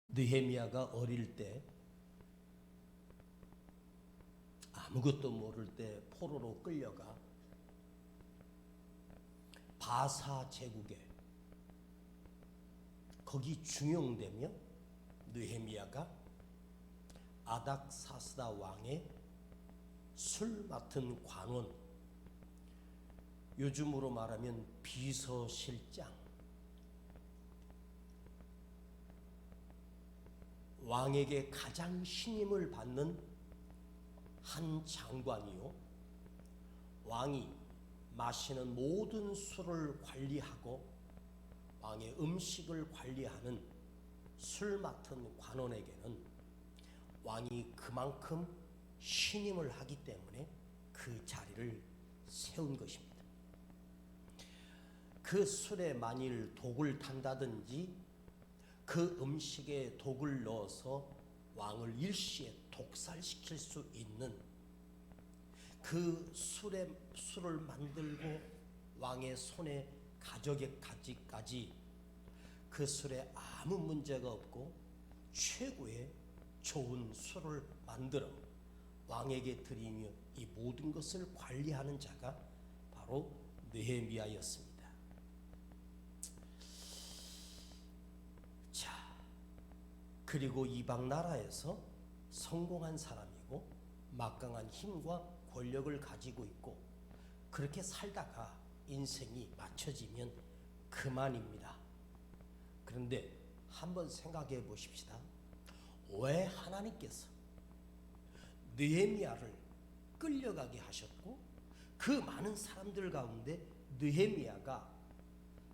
느헤미야가 어릴 때 아무것도 모를 때 포로로 끌려가 바사 제국에 거기 중용되며 느헤미야가 아닥사스다 왕의 술 맡은 관원, 요즘으로 말하면 비서실장, 왕에게 가장 신임을 받는 한 장관이요, 왕이 마시는 모든 술을 관리하고 왕의 음식을 관리하는 술 맡은 관원에게는 왕이 그만큼 신임을 하기 때문에 그 자리를 세운 것입니다. 그 술에 만일 독을 탄다든지 그 음식에 독을 넣어서 왕을 일시에 독살시킬 수 있는 그 술을 만들고 왕의 손에 가져가기까지 그 술에 아무 문제가 없고 최고의 좋은 술을 만들어 왕에게 드리며 이 모든 것을 관리하는 자가 바로 느헤미야였습니다. 자, 그리고 이방 나라에서 성공한 사람이고 막강한 힘과 권력을 가지고 있고 그렇게 살다가 인생이 맞춰지면 그만입니다. 그런데 한번 생각해 보십시다. 왜 하나님께서 느헤미야를 끌려가게 하셨고 그 많은 사람들 가운데 느헤미야가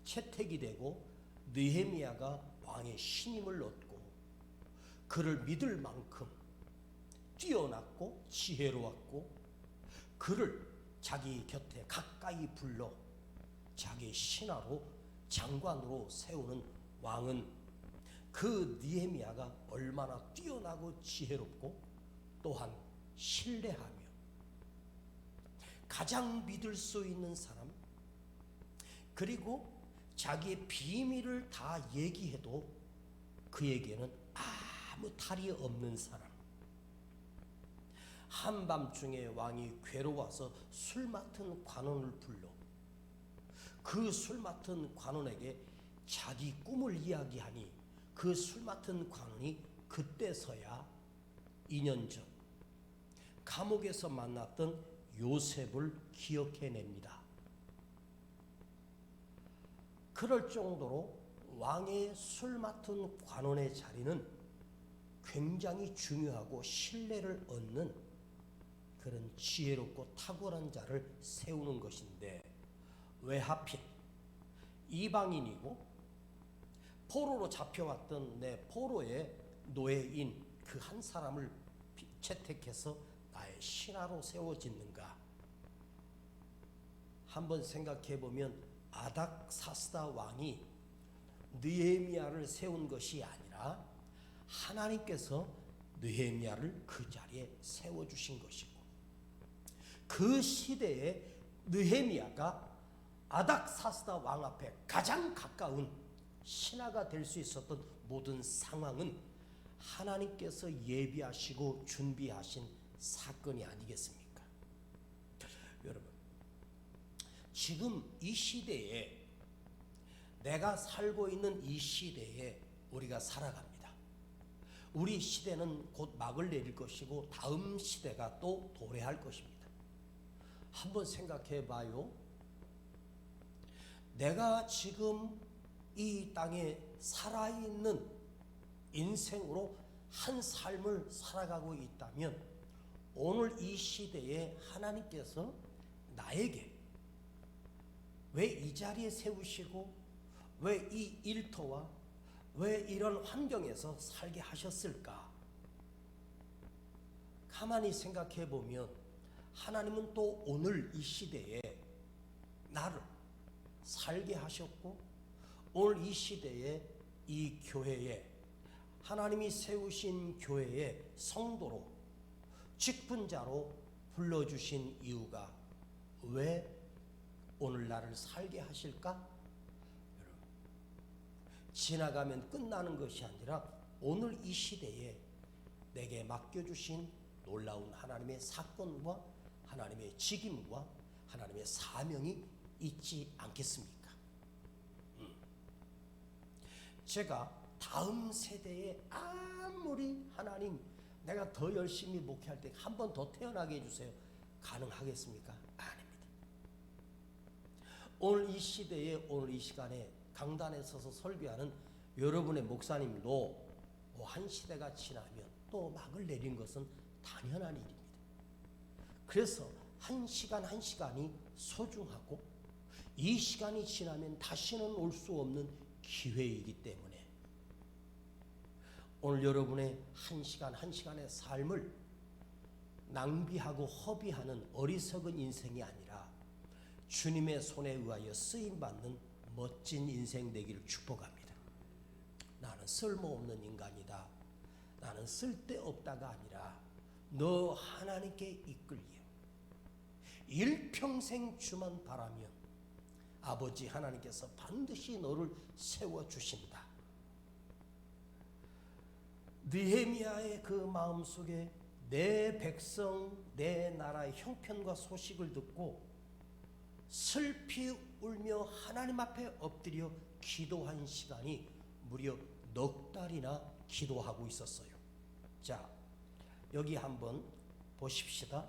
채택이 되고 느헤미야가 왕의 신임을 얻고 그를 믿을 만큼 뛰어났고 지혜로웠고 그를 자기 곁에 가까이 불러 자기 신하로 장관으로 세우는 왕은 그 느헤미야가 얼마나 뛰어나고 지혜롭고 또한 신뢰하며 가장 믿을 수 있는 사람, 그리고 자기의 비밀을 다 얘기해도 그에게는 아무 탈이 없는 사람. 한밤중에 왕이 괴로워서 술 맡은 관원을 불러 그 술 맡은 관원에게 자기 꿈을 이야기하니 그 술 맡은 관원이 그때서야 2년 전 감옥에서 만났던 요셉을 기억해냅니다. 그럴 정도로 왕의 술 맡은 관원의 자리는 굉장히 중요하고 신뢰를 얻는 그런 지혜롭고 탁월한 자를 세우는 것인데 왜 하필 이방인이고 포로로 잡혀왔던 내 포로의 노예인 그 한 사람을 채택해서 나의 신하로 세워짓는가? 한번 생각해 보면 아닥사스다 왕이 느헤미야를 세운 것이 아니라 하나님께서 느헤미야를 그 자리에 세워주신 것이고 그 시대에 느헤미야가 아닥사스다 왕 앞에 가장 가까운 신하가 될 수 있었던 모든 상황은 하나님께서 예비하시고 준비하신 사건이 아니겠습니까? 여러분, 지금 이 시대에 내가 살고 있는 이 시대에 우리가 살아갑니다. 우리 시대는 곧 막을 내릴 것이고 다음 시대가 또 도래할 것입니다. 한번 생각해 봐요. 내가 지금 이 땅에 살아있는 인생으로 한 삶을 살아가고 있다면 오늘 이 시대에 하나님께서 나에게 왜 이 자리에 세우시고 왜 이 일터와 왜 이런 환경에서 살게 하셨을까? 가만히 생각해 보면 하나님은 또 오늘 이 시대에 나를 살게 하셨고 오늘 이 시대에 이 교회에 하나님이 세우신 교회의 성도로 직분자로 불러주신 이유가 왜 오늘 나를 살게 하실까? 여러분, 지나가면 끝나는 것이 아니라 오늘 이 시대에 내게 맡겨주신 놀라운 하나님의 사건과 하나님의 직임과 하나님의 사명이 있지 않겠습니까? 제가 다음 세대에 아무리 하나님 내가 더 열심히 목회할 때 한 번 더 태어나게 해주세요. 가능하겠습니까? 아닙니다. 오늘 이 시대에 오늘 이 시간에 강단에 서서 설교하는 여러분의 목사님도 한 시대가 지나면 또 막을 내린 것은 당연한 일입니다. 그래서 한 시간 한 시간이 소중하고 이 시간이 지나면 다시는 올 수 없는 기회이기 때문에 오늘 여러분의 한 시간 한 시간의 삶을 낭비하고 허비하는 어리석은 인생이 아니라 주님의 손에 의하여 쓰임받는 멋진 인생 되기를 축복합니다. 나는 쓸모없는 인간이다. 나는 쓸데없다가 아니라 너 하나님께 이끌려 일평생 주만 바라면 아버지 하나님께서 반드시 너를 세워주신다. 느헤미야의 그 마음속에 내 백성 내 나라의 형편과 소식을 듣고 슬피 울며 하나님 앞에 엎드려 기도한 시간이 무려 넉 달이나 기도하고 있었어요. 자, 여기 한번 보십시다.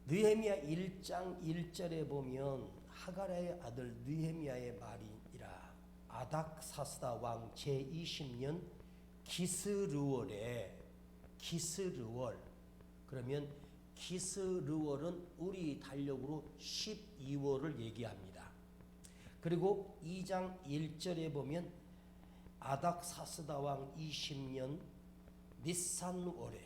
느헤미야 1장 1절에 보면 하가랴의 아들 느헤미야의 말이라 아닥사스다 왕 제20년 기스르월에 기스르월 그러면 기스르월은 우리 달력으로 12월을 얘기합니다. 그리고 2장 1절에 보면 아닥사스다 왕 20년 니산월에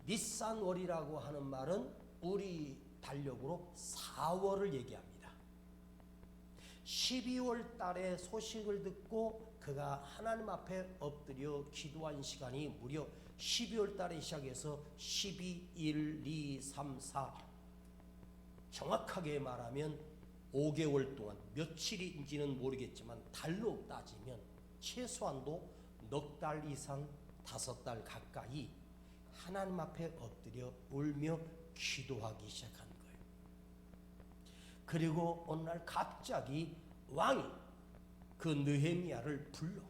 니산월이라고 하는 말은 우리 달력으로 4월을 얘기합니다. 12월 달에 소식을 듣고 그가 하나님 앞에 엎드려 기도한 시간이 무려 12월 달에 시작해서 12, 1, 2, 3, 4 정확하게 말하면 5개월 동안 며칠인지는 모르겠지만 달로 따지면 최소한도 넉 달 이상 5달 가까이 하나님 앞에 엎드려 울며 기도하기 시작한 거예요. 그리고 어느 날 갑자기 왕이 그 느헤미야를 불러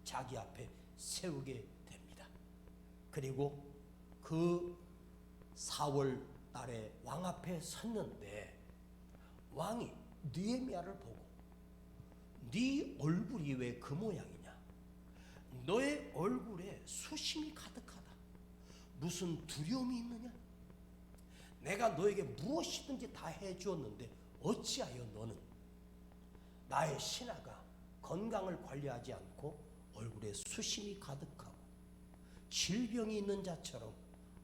자기 앞에 세우게 됩니다. 그리고 그 4월 달에 왕 앞에 섰는데 왕이 느헤미야를 보고 네 얼굴이 왜 그 모양이냐? 너의 얼굴에 수심이 가득하다. 무슨 두려움이 있느냐? 내가 너에게 무엇이든지 다 해주었는데 어찌하여 너는 나의 신하가 건강을 관리하지 않고 얼굴에 수심이 가득하고 질병이 있는 자처럼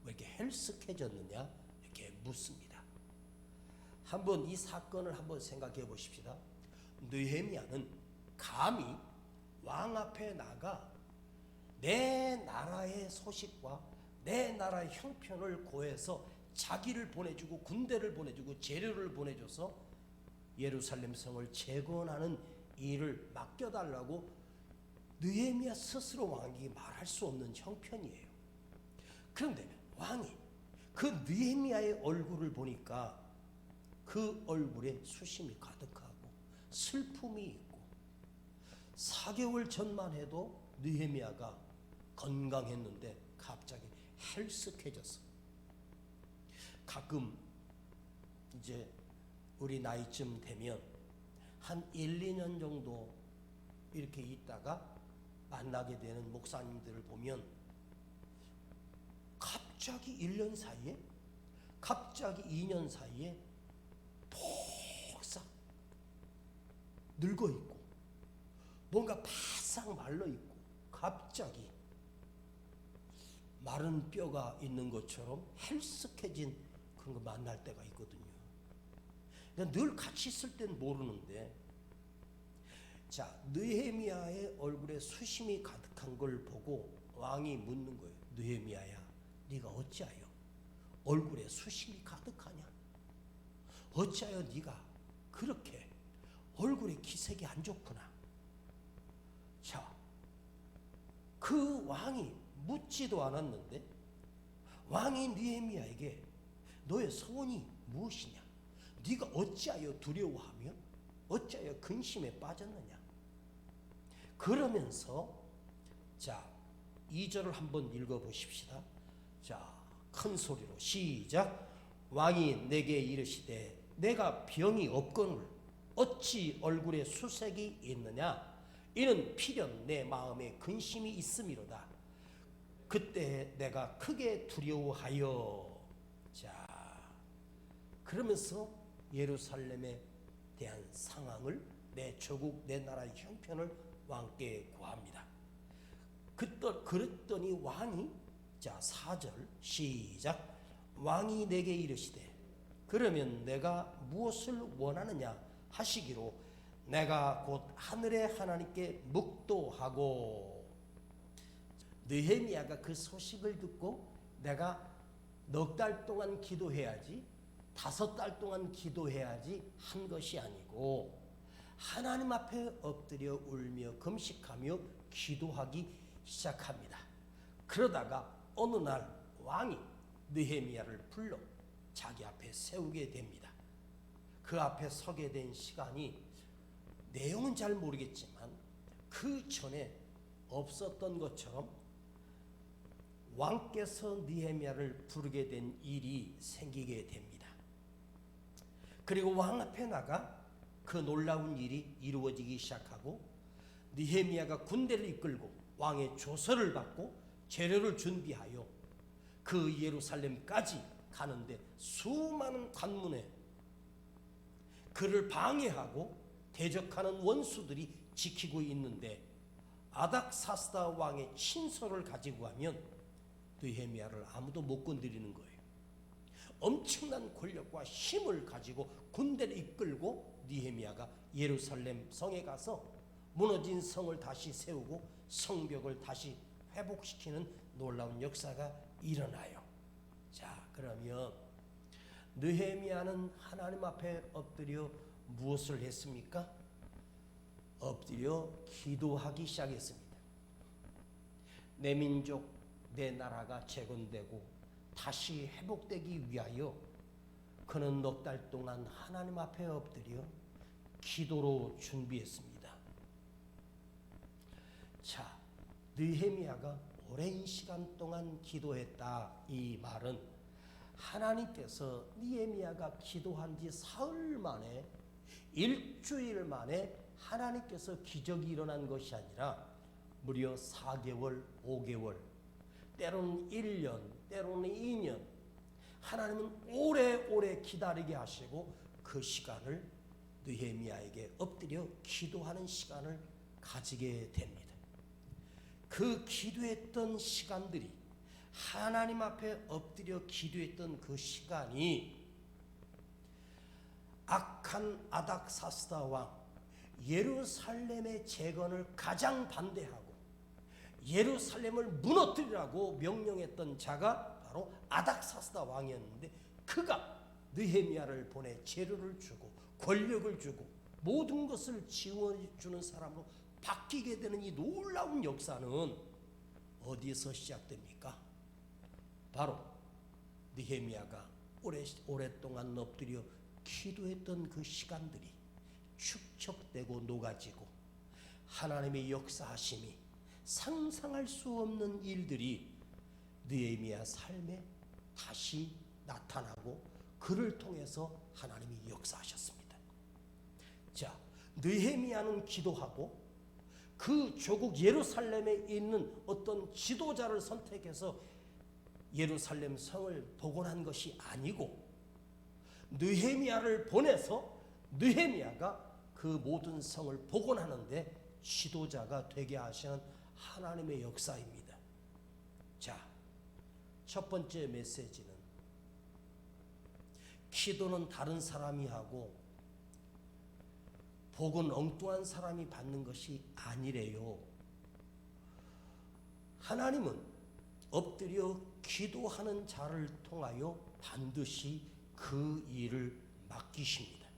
왜 이렇게 헬쓱해졌느냐? 이렇게 묻습니다. 한번 이 사건을 한번 생각해 보십시다. 느헤미야는 감히 왕 앞에 나가 내 나라의 소식과 내 나라의 형편을 고해서 자기를 보내주고 군대를 보내주고 재료를 보내줘서 예루살렘 성을 재건하는 일을 맡겨달라고 느헤미야 스스로 왕이 말할 수 없는 형편이에요. 그런데 왕이 그 느헤미야의 얼굴을 보니까 그 얼굴에 수심이 가득하고 슬픔이 있고 4개월 전만 해도 느헤미야가 건강했는데 갑자기 헬쓱해졌어. 가끔 이제 우리 나이쯤 되면 한 1, 2년 정도 이렇게 있다가 만나게 되는 목사님들을 보면 갑자기 1년 사이에 갑자기 2년 사이에 폭삭 늙어 있고 뭔가 바싹 말라 있고 갑자기 마른 뼈가 있는 것처럼 헬쓱해진 그런 거 만날 때가 있거든요. 늘 같이 있을 땐 모르는데 자 느헤미야의 얼굴에 수심이 가득한 걸 보고 왕이 묻는 거예요. 느헤미야야 네가 어찌하여 얼굴에 수심이 가득하냐? 어찌하여 네가 그렇게 얼굴에 기색이 안 좋구나. 자 그 왕이 묻지도 않았는데 왕이 느헤미야에게 너의 소원이 무엇이냐? 네가 어찌하여 두려워하며 어찌하여 근심에 빠졌느냐? 그러면서 자 2절을 한번 읽어보십시다. 자, 큰 소리로 시작. 왕이 내게 이르시되 내가 병이 없거늘 어찌 얼굴에 수색이 있느냐? 이는 필연 내 마음에 근심이 있음이로다. 그때 내가 크게 두려워하여. 자, 그러면서 예루살렘에 대한 상황을 내 조국 내 나라의 형편을 왕께 구합니다. 그랬더니 왕이 자 4절 시작. 왕이 내게 이르시되 그러면 내가 무엇을 원하느냐 하시기로 내가 곧 하늘의 하나님께 묵도하고. 느헤미야가 그 소식을 듣고 내가 넉 달 동안 기도해야지 5달 동안 기도해야지 한 것이 아니고 하나님 앞에 엎드려 울며 금식하며 기도하기 시작합니다. 그러다가 어느 날 왕이 느헤미야를 불러 자기 앞에 세우게 됩니다. 그 앞에 서게 된 시간이 내용은 잘 모르겠지만 그 전에 없었던 것처럼 왕께서 느헤미야를 부르게 된 일이 생기게 됩니다. 그리고 왕 앞에 나가 그 놀라운 일이 이루어지기 시작하고 느헤미야가 군대를 이끌고 왕의 조서를 받고 재료를 준비하여 그 예루살렘까지 가는데 수많은 관문에 그를 방해하고 대적하는 원수들이 지키고 있는데 아닥사스다 왕의 친서를 가지고 가면 느헤미야를 아무도 못 건드리는 거예요. 엄청난 권력과 힘을 가지고 군대를 이끌고 느헤미야가 예루살렘 성에 가서 무너진 성을 다시 세우고 성벽을 다시 회복시키는 놀라운 역사가 일어나요. 자, 그러면 느헤미야는 하나님 앞에 엎드려 무엇을 했습니까? 엎드려 기도하기 시작했습니다. 내 민족, 내 나라가 재건되고 다시 회복되기 위하여 그는 넉 달 동안 하나님 앞에 엎드려 기도로 준비했습니다. 자, 느헤미야가 오랜 시간 동안 기도했다. 이 말은 하나님께서 느헤미야가 기도한 지 사흘 만에 일주일 만에 하나님께서 기적이 일어난 것이 아니라 무려 4개월, 5개월, 때로는 1년, 때로는 2년 하나님은 오래오래 기다리게 하시고 그 시간을 느헤미야에게 엎드려 기도하는 시간을 가지게 됩니다. 그 기도했던 시간들이 하나님 앞에 엎드려 기도했던 그 시간이 악한 아닥사스다 왕 예루살렘의 재건을 가장 반대하고 예루살렘을 무너뜨리라고 명령했던 자가 바로 아닥사스다 왕이었는데 그가 느헤미야를 보내 재료를 주고 권력을 주고 모든 것을 지원해주는 사람으로 바뀌게 되는 이 놀라운 역사는 어디에서 시작됩니까? 바로 느헤미야가 오랫동안 엎드려 기도했던 그 시간들이 축적되고 녹아지고 하나님의 역사하심이 상상할 수 없는 일들이 느헤미야 삶에 다시 나타나고 그를 통해서 하나님이 역사하셨습니다. 자, 느헤미야는 기도하고 그 조국 예루살렘에 있는 어떤 지도자를 선택해서 예루살렘 성을 복원한 것이 아니고 느헤미야를 보내서 느헤미야가 그 모든 성을 복원하는데 지도자가 되게 하시는 하나님의 역사입니다. 자, 첫 번째 메시지는 기도는 다른 사람이 하고 복은 엉뚱한 사람이 받는 것이 아니래요. 하나님은 엎드려 기도하는 자를 통하여 반드시 그 일을 맡기십니다.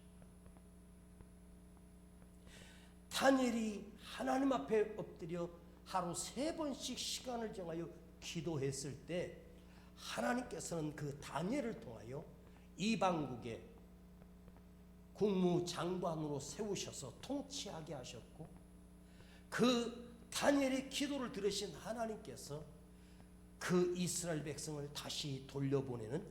다니엘이 하나님 앞에 엎드려 하루 3번씩 시간을 정하여 기도했을 때 하나님께서는 그 다니엘을 통하여 이방국의 국무장관으로 세우셔서 통치하게 하셨고, 그 다니엘의 기도를 들으신 하나님께서 그 이스라엘 백성을 다시 돌려보내는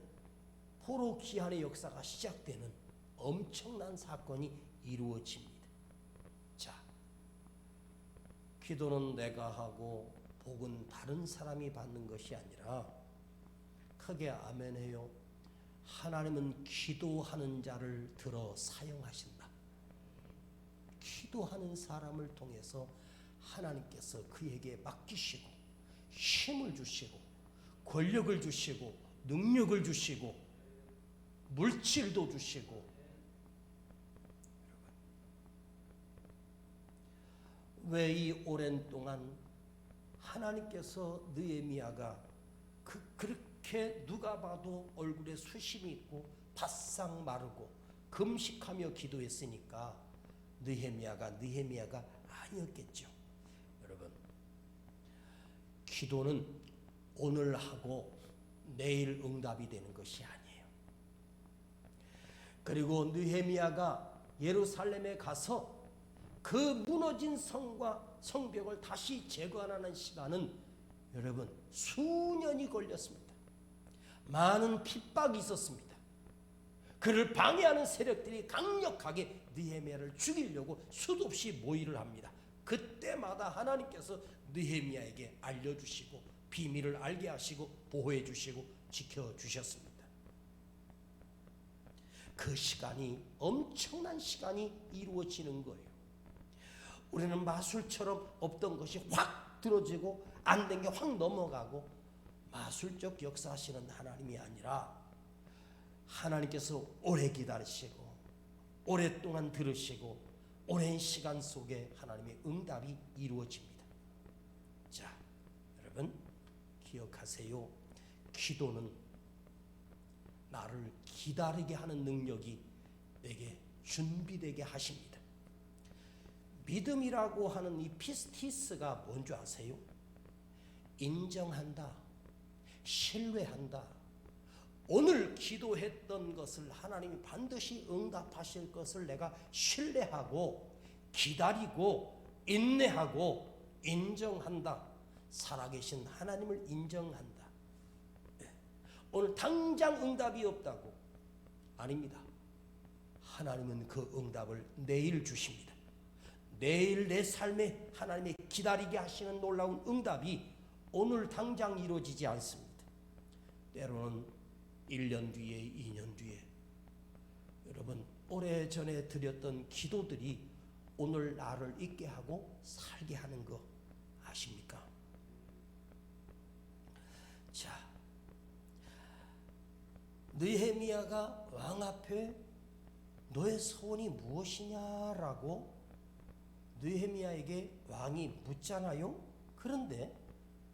포로 귀환의 역사가 시작되는 엄청난 사건이 이루어집니다. 자, 기도는 내가 하고 복은 다른 사람이 받는 것이 아니라, 크게 아멘해요. 하나님은 기도하는 자를 들어 사용하신다. 기도하는 사람을 통해서 하나님께서 그에게 맡기시고 힘을 주시고 권력을 주시고 능력을 주시고 물질도 주시고. 왜 이 오랜 동안 하나님께서 느헤미야가 그렇게 누가 봐도 얼굴에 수심이 있고 바싹 마르고 금식하며 기도했으니까 느헤미야가 아니었겠죠. 여러분, 기도는 오늘 하고 내일 응답이 되는 것이 아니에요. 그리고 느헤미야가 예루살렘에 가서 그 무너진 성과 성벽을 다시 재건하는 시간은 여러분 수년이 걸렸습니다. 많은 핍박이 있었습니다. 그를 방해하는 세력들이 강력하게 느헤미야를 죽이려고 수도 없이 모의를 합니다. 그때마다 하나님께서 느헤미야에게 알려주시고 비밀을 알게 하시고 보호해 주시고 지켜주셨습니다. 그 시간이 엄청난 시간이 이루어지는 거예요. 우리는 마술처럼 없던 것이 확 들어지고 안 된 게 확 넘어가고, 마술적 역사하시는 하나님이 아니라 하나님께서 오래 기다리시고 오랫동안 들으시고 오랜 시간 속에 하나님의 응답이 이루어집니다. 자, 여러분 기억하세요. 기도는 나를 기다리게 하는 능력이 내게 준비되게 하십니다. 믿음이라고 하는 이 피스티스가 뭔지 아세요? 인정한다, 신뢰한다. 오늘 기도했던 것을 하나님이 반드시 응답하실 것을 내가 신뢰하고 기다리고 인내하고 인정한다. 살아계신 하나님을 인정한다. 오늘 당장 응답이 없다고? 아닙니다. 하나님은 그 응답을 내일 주십니다. 내일 내 삶에 하나님의 기다리게 하시는 놀라운 응답이 오늘 당장 이루어지지 않습니다. 때로는 1년 뒤에, 2년 뒤에. 여러분, 오래전에 드렸던 기도들이 오늘 나를 있게 하고 살게 하는 거 아십니까? 자, 느헤미야가 왕 앞에 너의 소원이 무엇이냐라고 느헤미야에게 왕이 묻잖아요. 그런데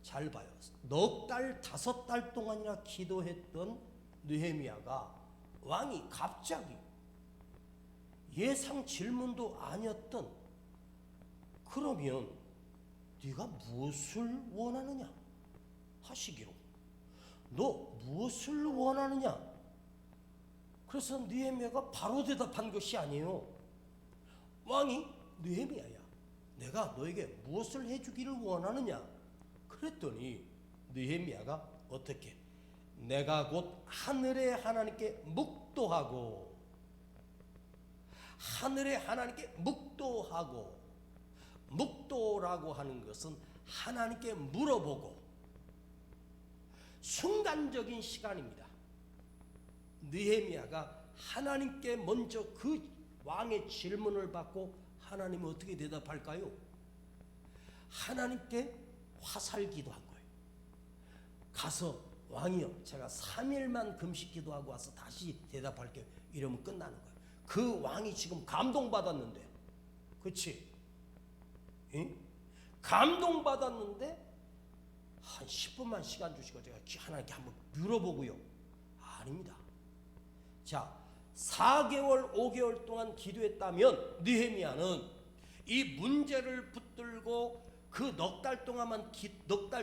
잘 봐요. 넉 달, 5달 동안이나 기도했던 느헤미야가 왕이 갑자기 예상 질문도 아니었던, 그러면 네가 무엇을 원하느냐 하시기로, 너 무엇을 원하느냐. 그래서 느헤미야가 바로 대답한 것이 아니에요. 왕이 느헤미야야, 내가 너에게 무엇을 해주기를 원하느냐 그랬더니 느헤미야가 어떻게, 내가 곧 하늘의 하나님께 묵도하고, 하늘의 하나님께 묵도하고, 묵도라고 하는 것은 하나님께 물어보고 순간적인 시간입니다. 느헤미야가 하나님께 먼저 그 왕의 질문을 받고 하나님은 어떻게 대답할까요? 하나님께 화살기도 한 거예요. 가서 왕이여, 제가 3일만 금식 기도하고 와서 다시 대답할게요. 이러면 끝나는 거예요. 그 왕이 지금 감동받았는데, 그렇지? 응? 감동받았는데 한 10분만 시간 주시고 제가 하나님께 한번 물어보고요. 아닙니다. 자, 4개월 5개월 동안 기도했다면 느헤미야는 이 문제를 붙들고 그 그 넉 달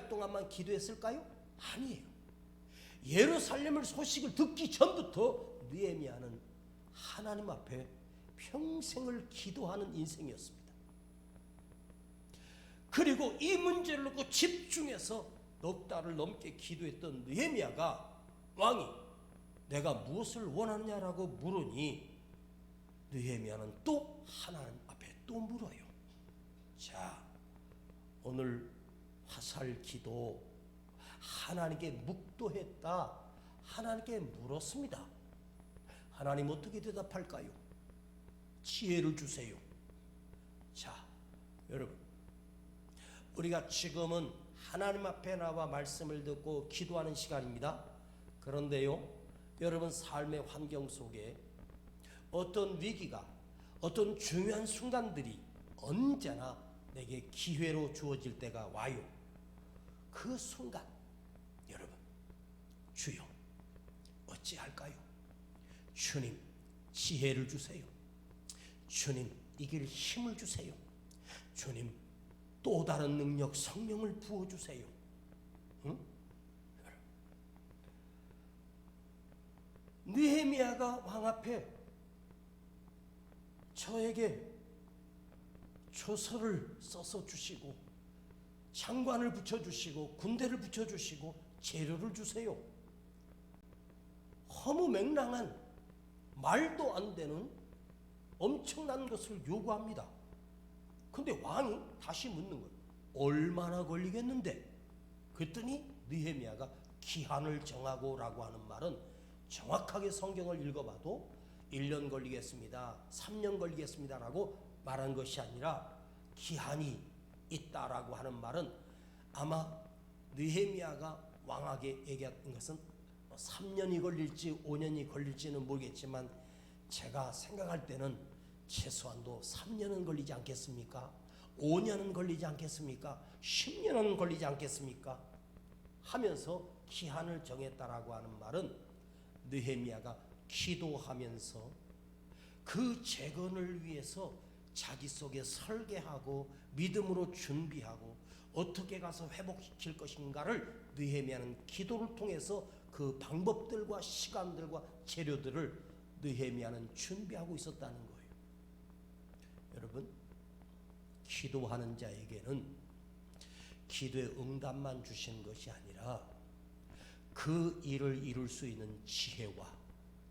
동안만 기도했을까요? 아니에요. 예루살렘을 소식을 듣기 전부터 느헤미야는 하나님 앞에 평생을 기도하는 인생이었습니다. 그리고 이 문제를 놓고 집중해서 넉 달을 넘게 기도했던 느헤미야가 왕이 내가 무엇을 원하느냐라고 물으니 느헤미야는 또 하나님 앞에 또 물어요. 자, 오늘 화살 기도 하나님께 묵도했다. 하나님께 물었습니다. 하나님 어떻게 대답할까요? 지혜를 주세요. 자, 여러분, 우리가 지금은 하나님 앞에 나와 말씀을 듣고 기도하는 시간입니다. 그런데요, 여러분 삶의 환경 속에 어떤 위기가, 어떤 중요한 순간들이 언제나 내게 기회로 주어질 때가 와요. 그 순간 여러분, 주여 어찌할까요? 주님 지혜를 주세요. 주님 이길 힘을 주세요. 주님 또 다른 능력 성령을 부어주세요. 응? 느헤미야가 왕 앞에 저에게 조서를 써서 주시고 장관을 붙여주시고 군대를 붙여주시고 재료를 주세요. 허무맹랑한 말도 안 되는 엄청난 것을 요구합니다. 근데 왕이 다시 묻는 거예요. 얼마나 걸리겠는데? 그랬더니 느헤미야가 기한을 정하고 라고 하는 말은 정확하게 성경을 읽어봐도 1년 걸리겠습니다, 3년 걸리겠습니다 라고 말한 것이 아니라 기한이 있다라고 하는 말은 아마 느헤미야가 왕에게 얘기한 것은 3년이 걸릴지 5년이 걸릴지는 모르겠지만 제가 생각할 때는 최소한도 3년은 걸리지 않겠습니까? 5년은 걸리지 않겠습니까? 10년은 걸리지 않겠습니까? 하면서 기한을 정했다라고 하는 말은 느헤미야가 기도하면서 그 재건을 위해서 자기 속에 설계하고 믿음으로 준비하고 어떻게 가서 회복시킬 것인가를 느헤미야는 기도를 통해서 그 방법들과 시간들과 재료들을 느헤미야는 준비하고 있었다는 거예요. 여러분, 기도하는 자에게는 기도의 응답만 주시는 것이 아니라 그 일을 이룰 수 있는 지혜와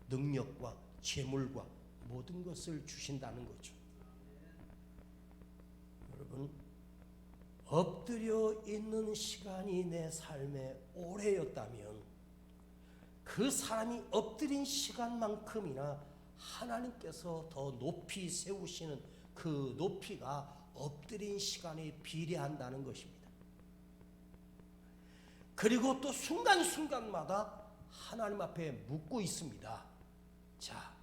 능력과 재물과 모든 것을 주신다는 거죠. 여러분, 엎드려 있는 시간이 내 삶에 오래였다면 그 사람이 엎드린 시간만큼이나 하나님께서 더 높이 세우시는 그 높이가 엎드린 시간에 비례한다는 것입니다. 그리고 또 순간순간마다 하나님 앞에 묻고 있습니다. 자,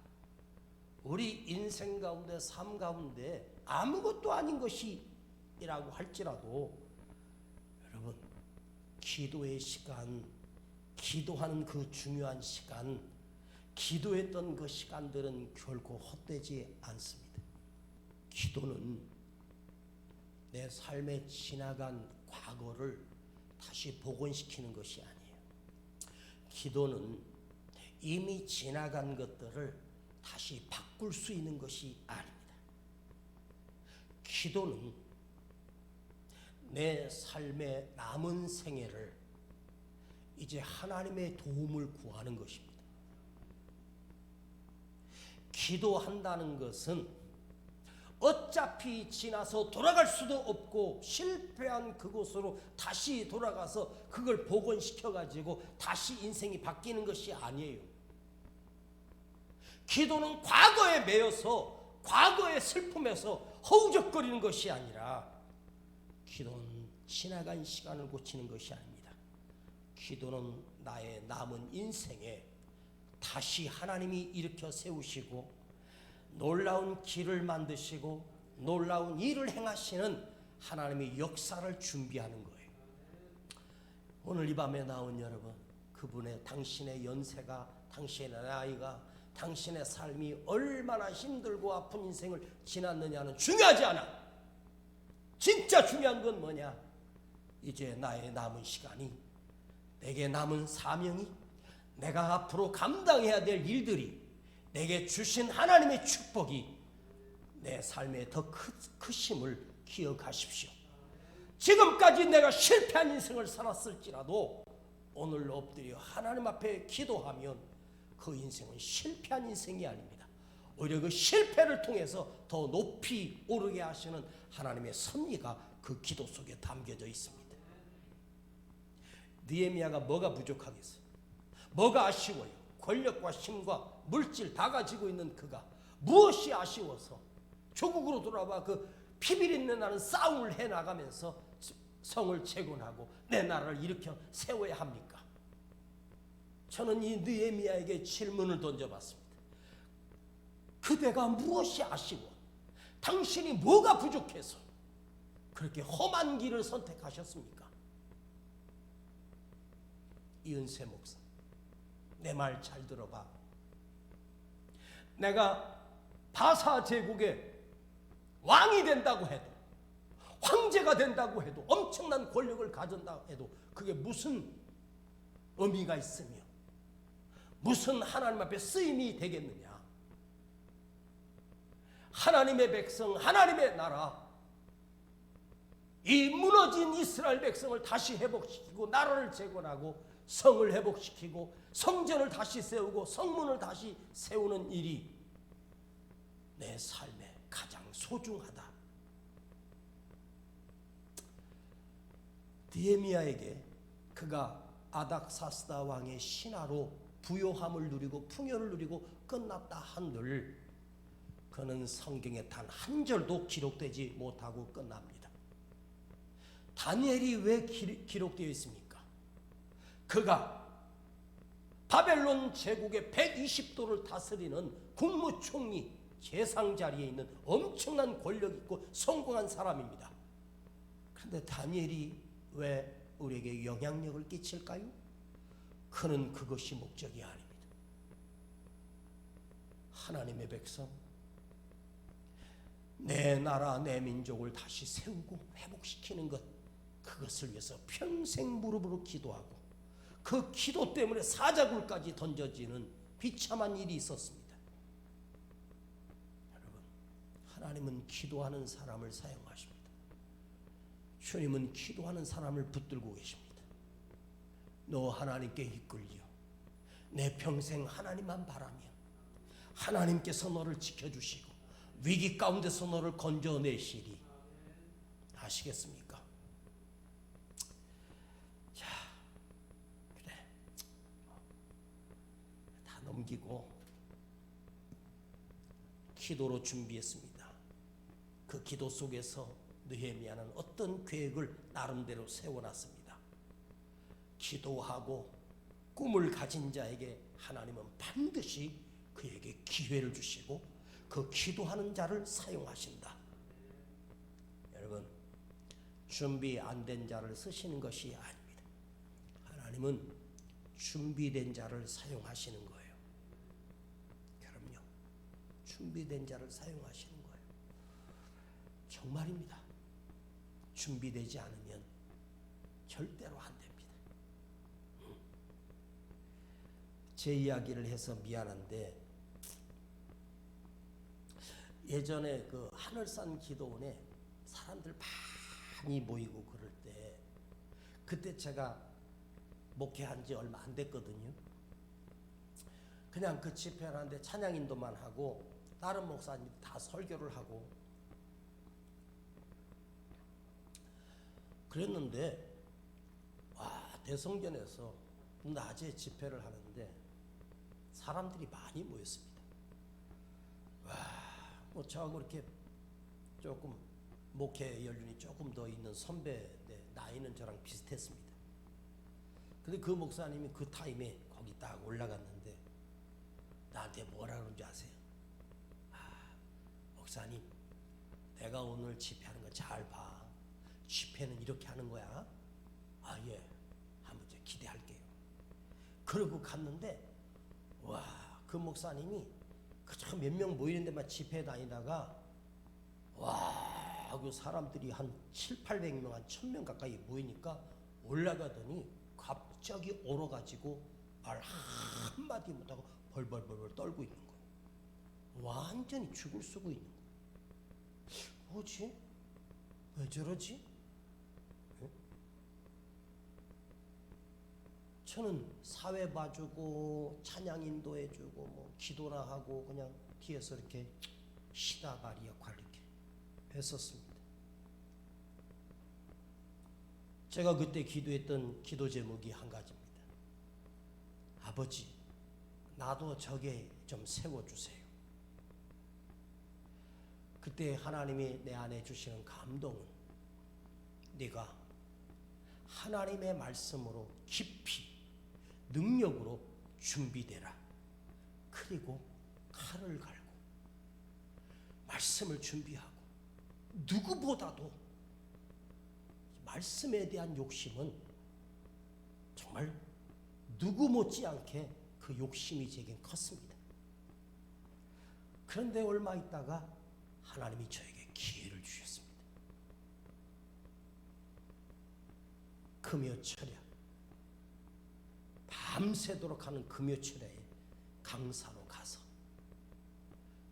우리 인생 가운데 삶 가운데 아무것도 아닌 것이라고 할지라도 여러분, 기도의 시간, 기도하는 그 중요한 시간, 기도했던 그 시간들은 결코 헛되지 않습니다. 기도는 내 삶에 지나간 과거를 다시 복원시키는 것이 아니에요. 기도는 이미 지나간 것들을 다시 바꿀 수 있는 것이 아닙니다. 기도는 내 삶의 남은 생애를 이제 하나님의 도움을 구하는 것입니다. 기도한다는 것은 어차피 지나서 돌아갈 수도 없고 실패한 그곳으로 다시 돌아가서 그걸 복원시켜가지고 다시 인생이 바뀌는 것이 아니에요. 기도는 과거에 매여서 과거의 슬픔에서 허우적거리는 것이 아니라 기도는 지나간 시간을 고치는 것이 아닙니다. 기도는 나의 남은 인생에 다시 하나님이 일으켜 세우시고 놀라운 길을 만드시고 놀라운 일을 행하시는 하나님의 역사를 준비하는 거예요. 오늘 이 밤에 나온 여러분, 그분의 당신의 연세가, 당신의 나이가, 당신의 삶이 얼마나 힘들고 아픈 인생을 지났느냐는 중요하지 않아. 진짜 중요한 건 뭐냐? 이제 나의 남은 시간이, 내게 남은 사명이, 내가 앞으로 감당해야 될 일들이, 내게 주신 하나님의 축복이 내 삶에 더 크심을 기억하십시오. 지금까지 내가 실패한 인생을 살았을지라도 오늘 엎드려 하나님 앞에 기도하면 그 인생은 실패한 인생이 아닙니다. 오히려 그 실패를 통해서 더 높이 오르게 하시는 하나님의 섭리가 그 기도 속에 담겨져 있습니다. 느헤미야가 뭐가 부족하겠어요? 뭐가 아쉬워요? 권력과 힘과 물질 다 가지고 있는 그가 무엇이 아쉬워서 조국으로 돌아와 그 피비린내 나는 싸움을 해나가면서 성을 재건하고 내 나라를 일으켜 세워야 합니까? 저는 이 느헤미야에게 질문을 던져봤습니다. 그대가 무엇이 아쉬워? 당신이 뭐가 부족해서 그렇게 험한 길을 선택하셨습니까? 이은세 목사, 내 말 잘 들어봐. 내가 바사 제국의 왕이 된다고 해도, 황제가 된다고 해도, 엄청난 권력을 가진다고 해도 그게 무슨 의미가 있으며 무슨 하나님 앞에 쓰임이 되겠느냐? 하나님의 백성, 하나님의 나라, 이 무너진 이스라엘 백성을 다시 회복시키고 나라를 재건하고 성을 회복시키고 성전을 다시 세우고 성문을 다시 세우는 일이 내 삶에 가장 소중하다. 느헤미야에게 그가 아닥사스다 왕의 신하로 부요함을 누리고 풍요를 누리고 끝났다 한들 그는 성경에 단 한 절도 기록되지 못하고 끝납니다. 다니엘이 왜 기록되어 있습니까? 그가 바벨론 제국의 120도를 다스리는 국무총리 재상 자리에 있는 엄청난 권력 있고 성공한 사람입니다. 그런데 다니엘이 왜 우리에게 영향력을 끼칠까요? 그는 그것이 목적이 아닙니다. 하나님의 백성, 내 나라 내 민족을 다시 세우고 회복시키는 것, 그것을 위해서 평생 무릎으로 기도하고 그 기도 때문에 사자굴까지 던져지는 비참한 일이 있었습니다. 여러분, 하나님은 기도하는 사람을 사용하십니다. 주님은 기도하는 사람을 붙들고 계십니다. 너 하나님께 이끌려 내 평생 하나님만 바라며 하나님께서 너를 지켜주시고 위기 가운데서 너를 건져내시리. 아시겠습니까? 자, 그래, 다 넘기고 기도로 준비했습니다. 그 기도 속에서 느헤미야는 어떤 계획을 나름대로 세워놨습니다. 기도하고 꿈을 가진 자에게 하나님은 반드시 그에게 기회를 주시고 그 기도하는 자를 사용하신다. 여러분, 준비 안 된 자를 쓰시는 것이 아닙니다. 하나님은 준비된 자를 사용하시는 거예요. 그럼요, 준비된 자를 사용하시는 거예요. 정말입니다. 준비되지 않으면 절대로 안 됩니다. 제 이야기를 해서 미안한데 예전에 그 하늘산 기도원에 사람들 많이 모이고 그럴 때 그때 제가 목회한 지 얼마 안 됐거든요. 그냥 그 집회를 하는데 찬양 인도만 하고 다른 목사님 다 설교를 하고 그랬는데 대성전에서 낮에 집회를 하는데 사람들이 많이 모였습니다. 저하고 이렇게 조금 목회 연륜이 조금 더 있는 선배인데 나이는 저랑 비슷했습니다. 근데 그 목사님이 그 타임에 거기 딱 올라갔는데 나한테 뭐라 그런지 아세요? 목사님, 내가 오늘 집회하는 거 잘 봐. 집회는 이렇게 하는 거야. 예, 한번 저 기대할게요. 그러고 갔는데 그 목사님이 몇 명 모이는 데만 집회 다니다가 그 사람들이 한 700~800명, 한 1000명 가까이 모이니까 올라가더니 갑자기 얼어가지고 말 한마디 못하고 벌벌벌벌 떨고 있는 거예요. 완전히 죽을 쓰고 있는 거예요. 뭐지? 왜 저러지? 네? 저는 사회 봐주고 찬양 인도해주고 뭐 기도나 하고 그냥 뒤에서 이렇게 시다바리 역할을 이렇게 했었습니다. 제가 그때 기도했던 기도 제목이 한 가지입니다. 아버지, 나도 저게 좀 세워주세요. 그때 하나님이 내 안에 주시는 감동은 네가 하나님의 말씀으로 깊이 능력으로 준비되라. 그리고 칼을 갈고 말씀을 준비하고 누구보다도 말씀에 대한 욕심은 정말 누구 못지않게 그 욕심이 제겐 컸습니다. 그런데 얼마 있다가 하나님이 저에게 기회를 주셨습니다. 금요철야, 밤새도록 하는 금요철야에 강사로 가서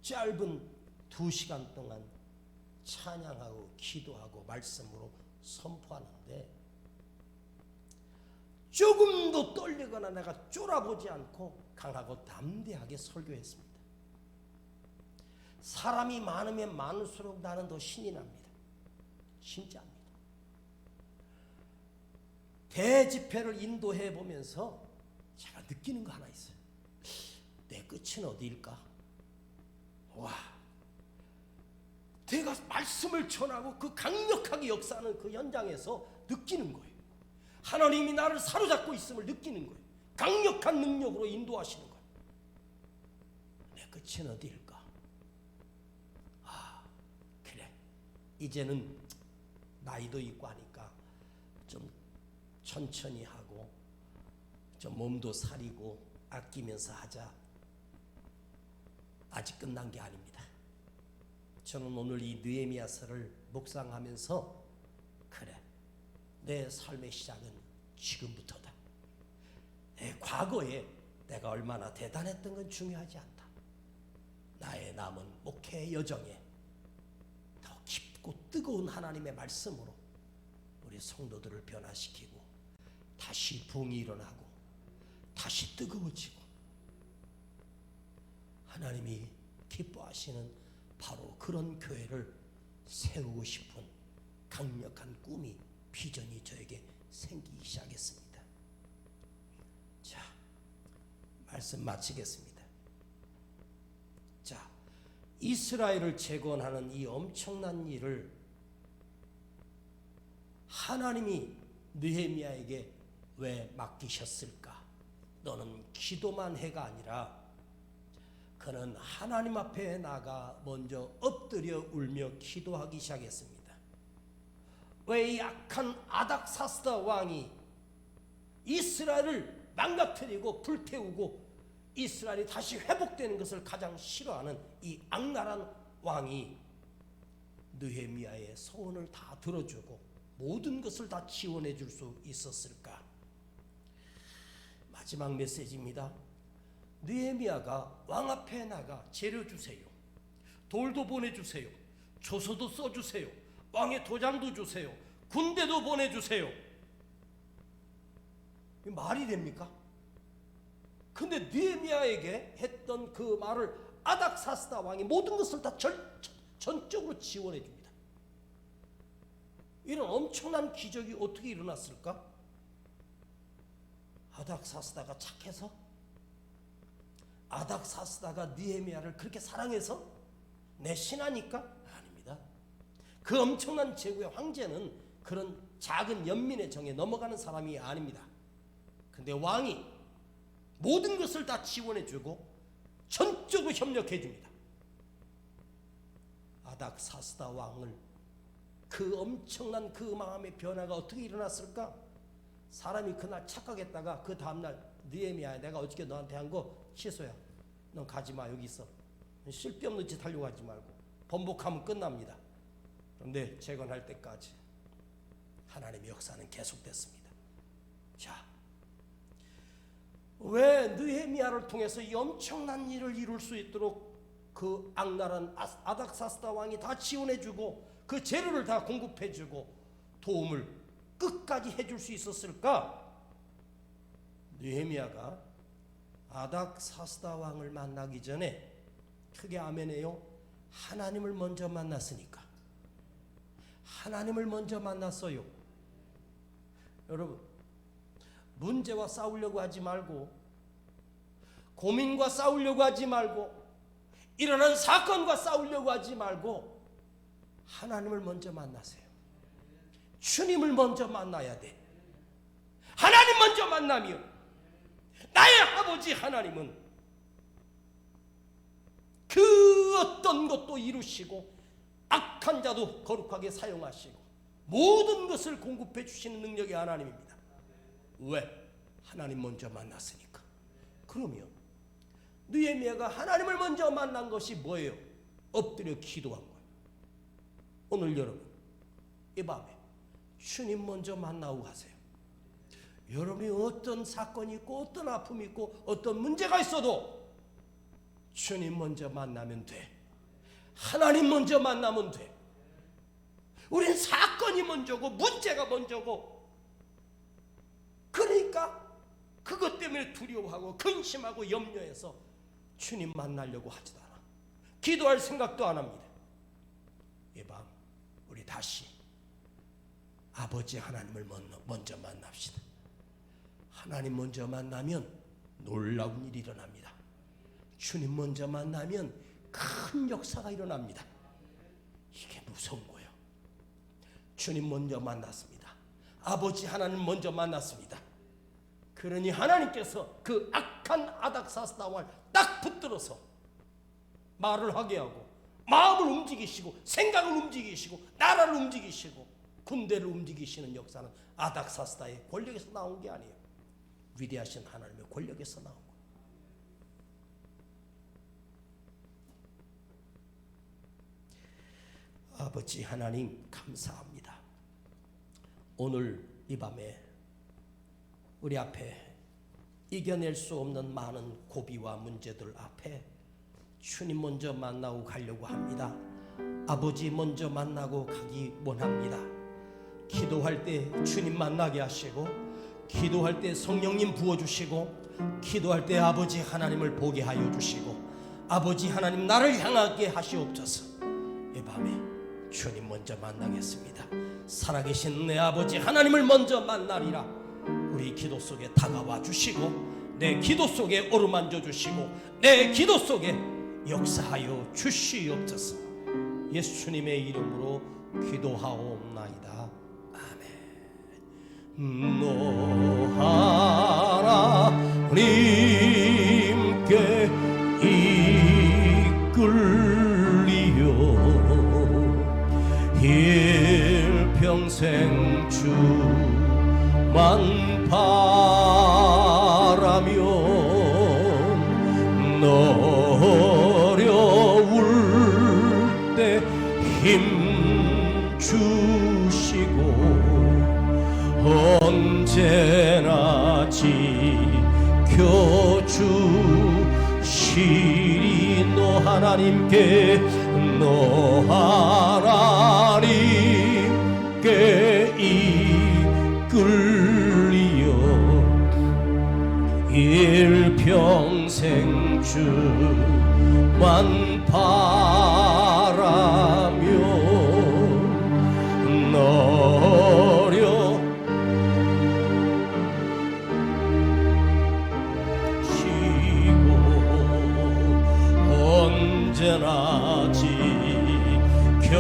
짧은 2시간 동안 찬양하고 기도하고 말씀으로 선포하는데 조금도 떨리거나 내가 쫄아보지 않고 강하고 담대하게 설교했습니다. 사람이 많으면 많을수록 나는 더 신이 납니다. 진짜입니다. 대집회를 인도해 보면서 제가 느끼는 거 하나 있어요. 내 끝은 어디일까? 와, 내가 말씀을 전하고 그 강력하게 역사하는 그 현장에서 느끼는 거예요. 하나님이 나를 사로잡고 있음을 느끼는 거예요. 강력한 능력으로 인도하시는 거예요. 내 끝은 어디일까? 아, 그래. 이제는 나이도 있고 하니까 좀 천천히 하고 좀 몸도 사리고 아끼면서 하자. 아직 끝난 게 아닙니다. 저는 오늘 이 느헤미야서를 묵상하면서 그래, 내 삶의 시작은 지금부터다. 내 과거에 내가 얼마나 대단했던 건 중요하지 않다. 나의 남은 목회 여정에 더 깊고 뜨거운 하나님의 말씀으로 우리 성도들을 변화시키고 다시 부흥이 일어나고 다시 뜨거워지고 하나님이 기뻐하시는 바로 그런 교회를 세우고 싶은 강력한 꿈이, 비전이 저에게 생기기 시작했습니다. 자, 말씀 마치겠습니다. 자, 이스라엘을 재건하는 이 엄청난 일을 하나님이 느헤미야에게 왜 맡기셨을까? 너는 기도만 해가 아니라 그는 하나님 앞에 나가 먼저 엎드려 울며 기도하기 시작했습니다. 왜 이 악한 아닥사스다 왕이 이스라엘을 망가뜨리고 불태우고 이스라엘이 다시 회복되는 것을 가장 싫어하는 이 악랄한 왕이 느헤미야의 소원을 다 들어주고 모든 것을 다 지원해 줄 수 있었을까? 마지막 메시지입니다. 느헤미야가 왕 앞에 나가 재료 주세요. 돌도 보내주세요. 조서도 써주세요. 왕의 도장도 주세요. 군대도 보내주세요. 말이 됩니까? 근데 느헤미야에게 했던 그 말을 아닥사스다 왕이 모든 것을 다 전적으로 지원해 줍니다. 이런 엄청난 기적이 어떻게 일어났을까? 아닥사스다가 착해서? 아닥사스다가 느헤미야를 그렇게 사랑해서? 내 신하니까? 아닙니다. 그 엄청난 제국의 황제는 그런 작은 연민의 정에 넘어가는 사람이 아닙니다. 근데 왕이 모든 것을 다 지원해주고 전적으로 협력해줍니다. 아닥사스다 왕을 그 엄청난 그 마음의 변화가 어떻게 일어났을까? 사람이 그날 착각했다가 그 다음날 느헤미야야, 내가 어저께 너한테 한 거 취소야. 넌 가지마, 여기 있어. 쓸데없는 짓 하려고 하지 말고 번복하면 끝납니다. 그런데 재건할 때까지 하나님의 역사는 계속됐습니다. 자, 왜 느헤미야를 통해서 이 엄청난 일을 이룰 수 있도록 그 악랄한 아닥사스다 왕이 다 지원해주고 그 재료를 다 공급해주고 도움을 끝까지 해줄 수 있었을까? 느헤미야가 아닥사스다 왕을 만나기 전에, 크게 아멘해요, 하나님을 먼저 만났으니까. 하나님을 먼저 만났어요. 여러분, 문제와 싸우려고 하지 말고, 고민과 싸우려고 하지 말고, 일어난 사건과 싸우려고 하지 말고 하나님을 먼저 만나세요. 주님을 먼저 만나야 돼. 하나님 먼저 만나면 나의 아버지 하나님은 그 어떤 것도 이루시고 악한 자도 거룩하게 사용하시고 모든 것을 공급해 주시는 능력의 하나님입니다. 왜? 하나님 먼저 만났으니까. 그러면 느헤미야가 하나님을 먼저 만난 것이 뭐예요? 엎드려 기도한 거예요. 오늘 여러분, 이 밤에 주님 먼저 만나고 가세요. 여러분이 어떤 사건이 있고 어떤 아픔이 있고 어떤 문제가 있어도 주님 먼저 만나면 돼. 하나님 먼저 만나면 돼. 우린 사건이 먼저고 문제가 먼저고, 그러니까 그것 때문에 두려워하고 근심하고 염려해서 주님 만나려고 하지도 않아. 기도할 생각도 안 합니다. 이 밤 우리 다시 아버지 하나님을 먼저 만납시다. 하나님 먼저 만나면 놀라운 일이 일어납니다. 주님 먼저 만나면 큰 역사가 일어납니다. 이게 무서운 거예요. 주님 먼저 만났습니다. 아버지 하나님 먼저 만났습니다. 그러니 하나님께서 그 악한 아닥사스다 왕을 딱 붙들어서 말을 하게 하고 마음을 움직이시고 생각을 움직이시고 나라를 움직이시고 군대를 움직이시는 역사는 아닥사스다의 권력에서 나온 게 아니에요. 위대하신 하나님의 권력에서 나온 거예요. 아버지 하나님 감사합니다. 오늘 이 밤에 우리 앞에 이겨낼 수 없는 많은 고비와 문제들 앞에 주님 먼저 만나고 가려고 합니다. 아버지 먼저 만나고 가기 원합니다. 기도할 때 주님 만나게 하시고, 기도할 때 성령님 부어주시고, 기도할 때 아버지 하나님을 보게 하여 주시고, 아버지 하나님 나를 향하게 하시옵소서. 이 밤에 주님 먼저 만나겠습니다. 살아계신 내 아버지 하나님을 먼저 만나리라. 우리 기도 속에 다가와 주시고 내 기도 속에 어루만져 주시고 내 기도 속에 역사하여 주시옵소서. 예수님의 이름으로 기도하옵나이다. 아멘. 너 하나님께 이끌리어 일평생 주만 바라며 너 어려울 때 힘 주시고 언제나 지켜주시리. 너 하나님께 이끌리어 일평생 주만 바라며 너려 시고 언제나 지켜주시리.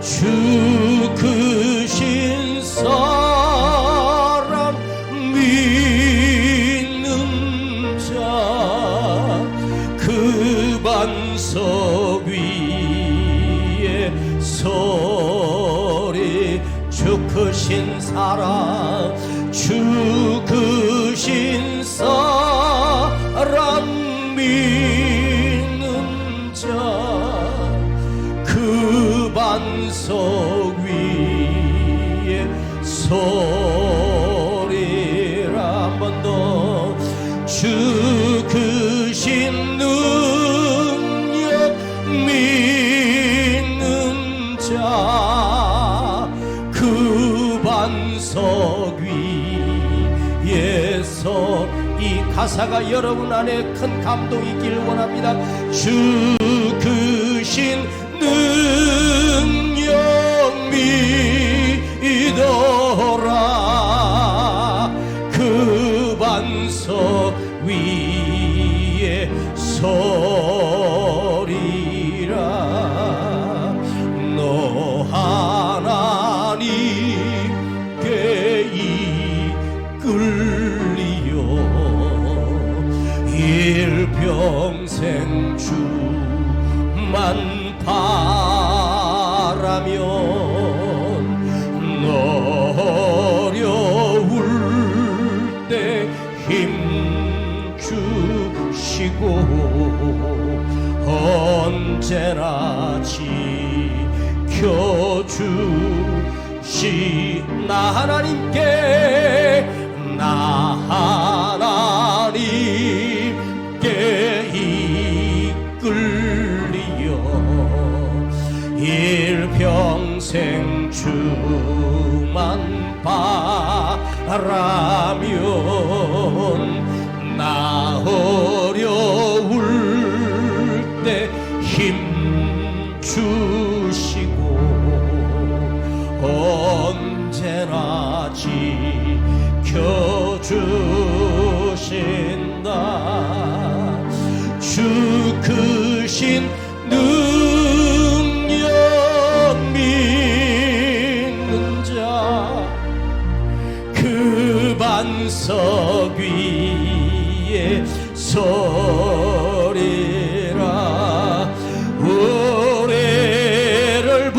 주 크신 사랑 믿는 자 그 반석 위에 서리. 주 크신 사랑, 주 크신 사랑 믿는 그 반석 위에 서리라. 한 번 더. 주 크신 능력 믿는 자 그 반석 위에서. 이 가사가 여러분 안에 큰 감동이 있기를 원합니다. 주 크신 능력 믿어라. 그 반석 위에 서리라. 너 하나님께 이끌리어 일평생 주만 바라면 너 어려울 때 힘 주시고 언제나 지켜주시. 나 하나님께 이끌리어 일평생 주만 바라면 나 어려울 때 힘 주시고 언제나 지켜주신다. 주 크신 능력 믿는 자 그 반석 위에 서리라. 노래를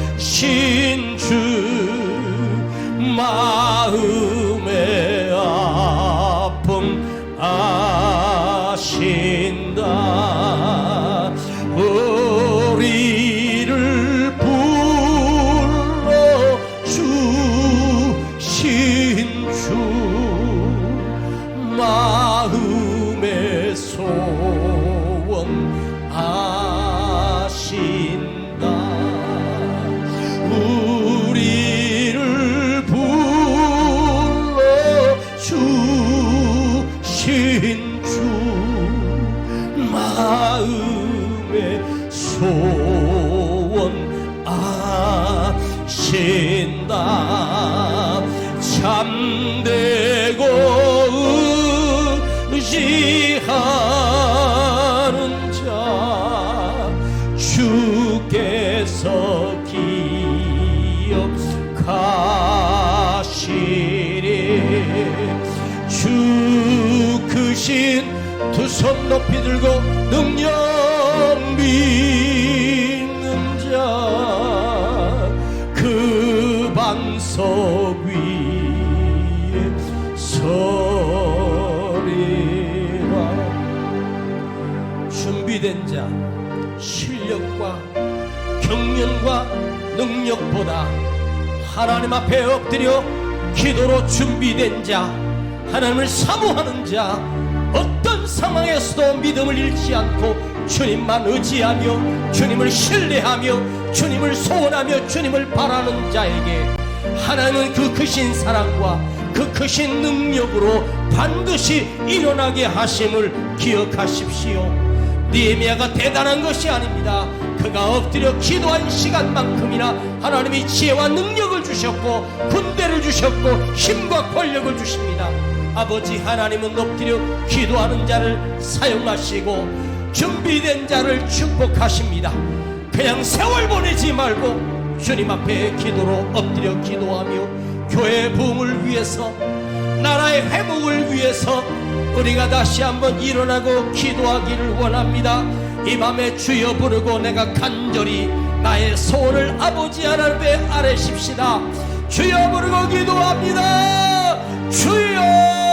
불러주신 주 마음에 아픔 아신다. 우리를 불러주신 주 마음의 소원 아신다. 우리를 불러주신 주 마음의 소원 아신다. 참되고 의지하는 자 주께서 기억하시리. 주 크신 두 손 높이 들고 능력 믿는 자 그 반석 위에 서리라. 준비된 자 실력과 경륜과 능력보다 하나님 앞에 엎드려 기도로 준비된 자 하나님을 사모하는 자 어떤 상황에서도 믿음을 잃지 않고 주님만 의지하며 주님을 신뢰하며 주님을 소원하며 주님을 바라는 자에게 하나님은 그 크신 사랑과 그 크신 능력으로 반드시 일어나게 하심을 기억하십시오. 느헤미야가 대단한 것이 아닙니다. 그가 엎드려 기도한 시간만큼이나 하나님이 지혜와 능력을 주셨고 군대를 주셨고 힘과 권력을 주십니다. 아버지 하나님은 엎드려 기도하는 자를 사용하시고 준비된 자를 축복하십니다. 그냥 세월 보내지 말고 주님 앞에 기도로 엎드려 기도하며 교회의 부흥을 위해서 나라의 회복을 위해서 우리가 다시 한번 일어나고 기도하기를 원합니다. 이 밤에 주여 부르고 내가 간절히 나의 소원을 아버지 하나님의 아뢰십시다. 주여 부르고 기도합니다. 주여